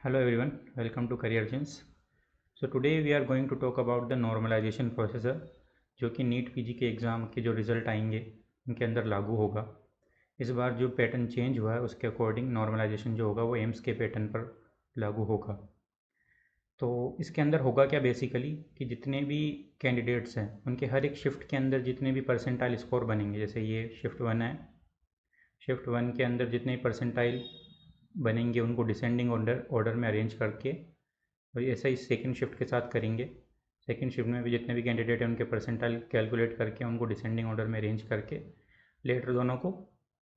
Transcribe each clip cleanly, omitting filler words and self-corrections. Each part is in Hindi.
Hello everyone, welcome to Career Gems. So today we are going to talk about the normalization procedure जो कि नीट पीजी के एग्ज़ाम के जो रिज़ल्ट आएंगे उनके अंदर लागू होगा। इस बार जो पैटर्न चेंज हुआ है उसके अकॉर्डिंग नॉर्मलाइजेशन जो होगा वो एम्स के पैटर्न पर लागू होगा। तो इसके अंदर होगा क्या बेसिकली कि जितने भी कैंडिडेट्स हैं उनके हर एक शिफ्ट के अंदर जितने भी परसेंटाइल स्कोर बनेंगे, जैसे ये शिफ्ट 1 है, शिफ्ट 1 के अंदर जितने परसेंटाइल बनेंगे उनको डिसेंडिंग ऑर्डर में अरेंज करके, और ऐसा ही सेकंड शिफ्ट के साथ करेंगे। सेकंड शिफ्ट में भी जितने भी कैंडिडेट हैं उनके परसेंटाइल कैलकुलेट करके उनको डिसेंडिंग ऑर्डर में अरेंज करके लेटर दोनों को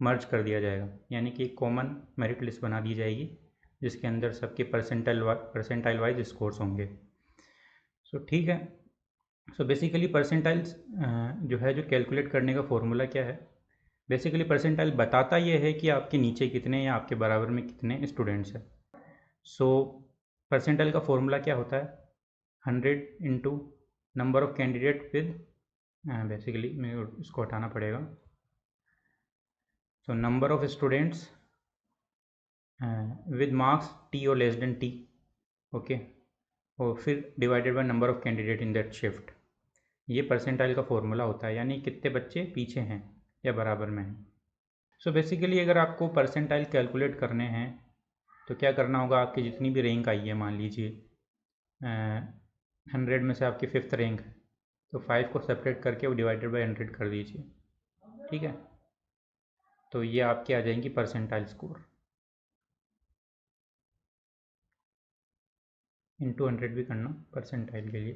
मर्ज कर दिया जाएगा, यानी कि एक कॉमन मेरिट लिस्ट बना दी जाएगी जिसके अंदर सबके परसेंटाइल वाइज स्कोर्स होंगे। सो ठीक है। सो बेसिकली परसेंटाइल्स जो है, जो कैलकुलेट करने का फॉर्मूला क्या है, बेसिकली परसेंटाइल बताता ये है कि आपके नीचे कितने या आपके बराबर में कितने स्टूडेंट्स हैं। सो परसेंटाइल का फॉर्मूला क्या होता है, 100 into number of candidate with, basically मेरे इसको हटाना पड़ेगा। So number of students with marks T और लेस देन टी, ओके, और फिर divided by number of candidate in that shift. ये परसेंटाइल का फॉर्मूला होता है, यानी कितने बच्चे पीछे हैं या बराबर में हैं। सो बेसिकली अगर आपको परसेंटाइल कैलकुलेट करने हैं तो क्या करना होगा, आपकी जितनी भी रैंक आई है, मान लीजिए 100 में से आपकी 5th रैंक है, तो 5 को सेपरेट करके वो डिवाइडेड बाय 100 कर दीजिए, ठीक है। तो ये आपके आ जाएंगी परसेंटाइल स्कोर, इंटू 100 भी करना परसेंटाइल के लिए,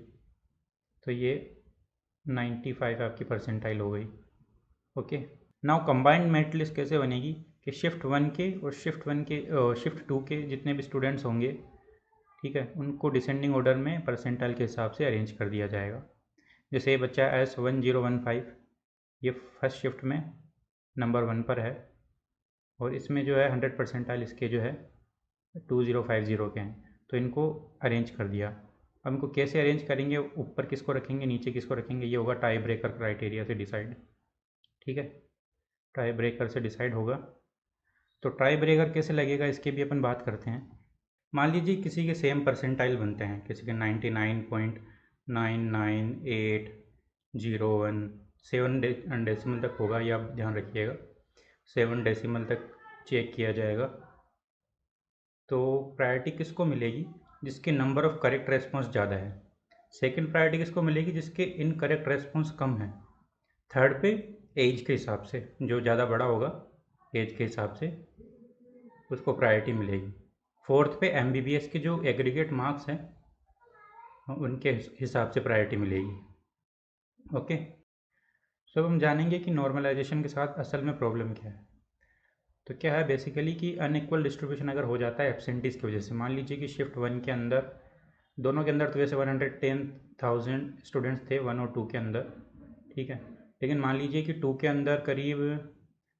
तो ये 95 आपकी परसेंटाइल हो गई, okay. Now combined merit list कैसे बनेगी कि शिफ्ट 1 के और शिफ्ट 2 के जितने भी स्टूडेंट्स होंगे, ठीक है, उनको डिसेंडिंग ऑर्डर में परसेंटाइल के हिसाब से अरेंज कर दिया जाएगा। जैसे ये बच्चा S1015, ये फर्स्ट शिफ्ट में नंबर 1 पर है, और इसमें जो है 100 परसेंटाइल इसके जो है 2050 के हैं, तो इनको अरेंज कर दिया। अब इनको कैसे अरेंज करेंगे, ऊपर किसको रखेंगे नीचे किसको रखेंगे, ये होगा टाई ब्रेकर क्राइटेरिया से डिसाइड, ठीक है, टाई ब्रेकर से डिसाइड होगा। तो टाई ब्रेकर कैसे लगेगा इसकी भी अपन बात करते हैं। मान लीजिए किसी के सेम परसेंटाइल बनते हैं, किसी के 99.99801, 7 डेसिमल तक होगा, ये आप ध्यान रखिएगा, 7 डेसिमल तक चेक किया जाएगा। तो प्रायोरिटी किसको मिलेगी, जिसके नंबर ऑफ करेक्ट रेस्पॉन्स ज़्यादा है। सेकंड प्रायोरिटी किसको मिलेगी, जिसके इनकरेक्ट रेस्पॉन्स कम है। थर्ड पे एज के हिसाब से, जो ज़्यादा बड़ा होगा एज के हिसाब से उसको प्रायोरिटी मिलेगी। फोर्थ पे MBBS के जो एग्रीगेट मार्क्स हैं उनके हिसाब से प्रायोरिटी मिलेगी, ओके। सो हम जानेंगे कि नॉर्मलाइजेशन के साथ असल में प्रॉब्लम क्या है। तो क्या है बेसिकली कि अनइक्वल डिस्ट्रीब्यूशन अगर हो जाता है एब्सेंटीज़ की वजह से, मान लीजिए कि शिफ्ट 1 के अंदर, दोनों के अंदर तो वैसे 110,000 स्टूडेंट्स थे 1 और 2 के अंदर, ठीक है, लेकिन मान लीजिए कि 2 के अंदर करीब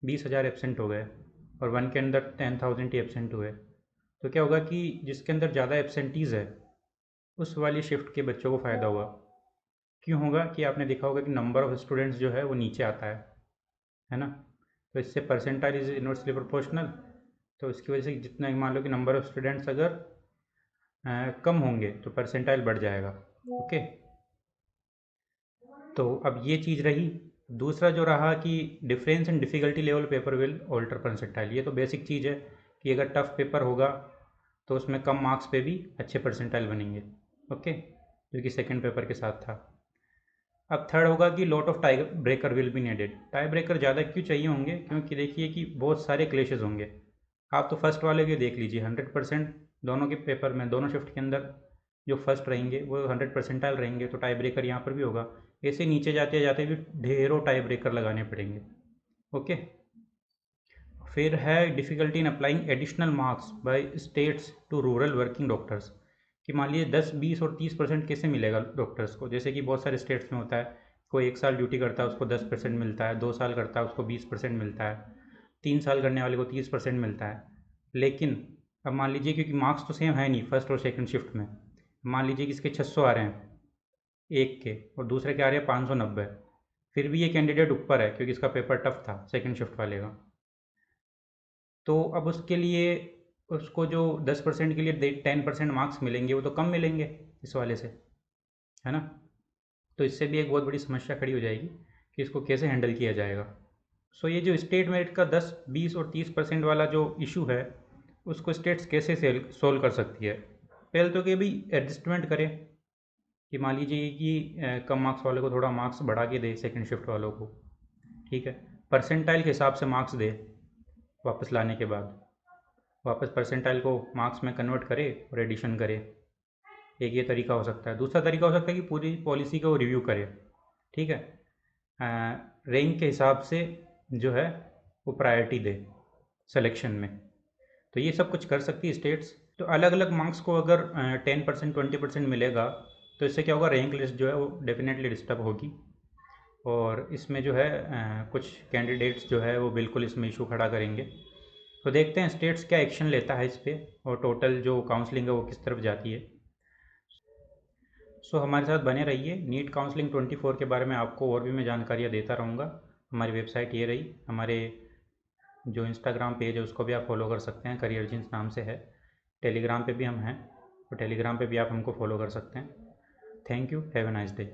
20,000 एब्सेंट हो गए और 1 के अंदर 10,000 ही एब्सेंट हुए, तो क्या होगा कि जिसके अंदर ज़्यादा एब्सेंटीज़ है उस वाली शिफ्ट के बच्चों को फ़ायदा होगा। क्यों होगा कि आपने देखा होगा कि नंबर ऑफ़ स्टूडेंट्स जो है वो नीचे आता है ना, तो इससे परसेंटाइल इज इनवर्सली प्रोपोर्शनल। तो इसकी वजह से जितना मान लो कि नंबर ऑफ़ स्टूडेंट्स अगर कम होंगे तो परसेंटाइल बढ़ जाएगा, ओके। तो अब ये चीज़ रही। दूसरा जो रहा कि difference in difficulty level paper will alter percentile, ये तो बेसिक चीज़ है कि अगर टफ पेपर होगा तो उसमें कम मार्क्स पे भी अच्छे परसेंटाइल बनेंगे, ओके, जो कि सेकेंड पेपर के साथ था। अब थर्ड होगा कि lot of tie breaker will be needed. Tie breaker ज़्यादा क्यों चाहिए होंगे, क्योंकि देखिए कि बहुत सारे क्लेशेज होंगे। आप तो फर्स्ट वाले के देख लीजिए, 100% दोनों के पेपर में, दोनों शिफ्ट के अंदर जो फर्स्ट रहेंगे वो 100 परसेंटाइल रहेंगे, तो टाई ब्रेकर यहाँ पर भी होगा। ऐसे नीचे जाते जाते भी ढेरों टाई ब्रेकर लगाने पड़ेंगे, ओके। फिर है difficulty in applying additional marks by states to rural working doctors, कि मान लीजिए 10, 20 और 30% कैसे मिलेगा डॉक्टर्स को, जैसे कि बहुत सारे स्टेट्स में होता है, कोई 1 साल ड्यूटी करता है उसको 10% मिलता है, 2 साल करता है उसको 20% मिलता है, 3 साल करने वाले को 30% मिलता है। लेकिन अब मान लीजिए क्योंकि मार्क्स तो सेम है नहीं फर्स्ट और सेकंड शिफ्ट में, मान लीजिए कि इसके 600 आ रहे हैं एक के और दूसरे के आ रहे हैं 590, फिर भी ये कैंडिडेट ऊपर है क्योंकि इसका पेपर टफ था सेकंड शिफ्ट वाले का। तो अब उसके लिए उसको जो 10% के लिए 10% मार्क्स मिलेंगे वो तो कम मिलेंगे इस वाले से, है ना। तो इससे भी एक बहुत बड़ी समस्या खड़ी हो जाएगी कि इसको कैसे हैंडल किया जाएगा। सो ये जो स्टेट मेरिट का 10, 20 और 30% वाला जो इशू है उसको स्टेट्स कैसे सोल्व कर सकती है। पहले तो कि भाई एडजस्टमेंट करें कि मान लीजिए कि कम मार्क्स वाले को थोड़ा मार्क्स बढ़ा के दे, सेकंड शिफ्ट वालों को, ठीक है, परसेंटाइल के हिसाब से मार्क्स दे, वापस लाने के बाद वापस परसेंटाइल को मार्क्स में कन्वर्ट करे और एडिशन करे। एक ये तरीका हो सकता है। दूसरा तरीका हो सकता है कि पूरी पॉलिसी को रिव्यू करे, ठीक है, रैंक के हिसाब से जो है वो प्रायोरिटी दे सिलेक्शन में। तो ये सब कुछ कर सकती है स्टेट्स। तो अलग अलग मार्क्स को अगर 10%, 20% मिलेगा तो इससे क्या होगा, रैंक लिस्ट जो है वो डेफिनेटली डिस्टर्ब होगी। और इसमें जो है कुछ कैंडिडेट्स जो है वो बिल्कुल इसमें इशू खड़ा करेंगे। तो देखते हैं स्टेट्स क्या एक्शन लेता है इस पर, और टोटल जो काउंसलिंग है वो किस तरफ जाती है। सो हमारे साथ बने रहिए। नीट काउंसलिंग 24 के बारे में आपको और भी मैं जानकारियाँ देता रहूँगा। हमारी वेबसाइट ये रही। हमारे जो इंस्टाग्राम पेज है उसको भी आप फॉलो कर सकते हैं, करियर जिन्स नाम से है। टेलीग्राम पे भी हम हैं, तो टेलीग्राम पे भी आप हमको फॉलो कर सकते हैं। Thank you, have a nice day.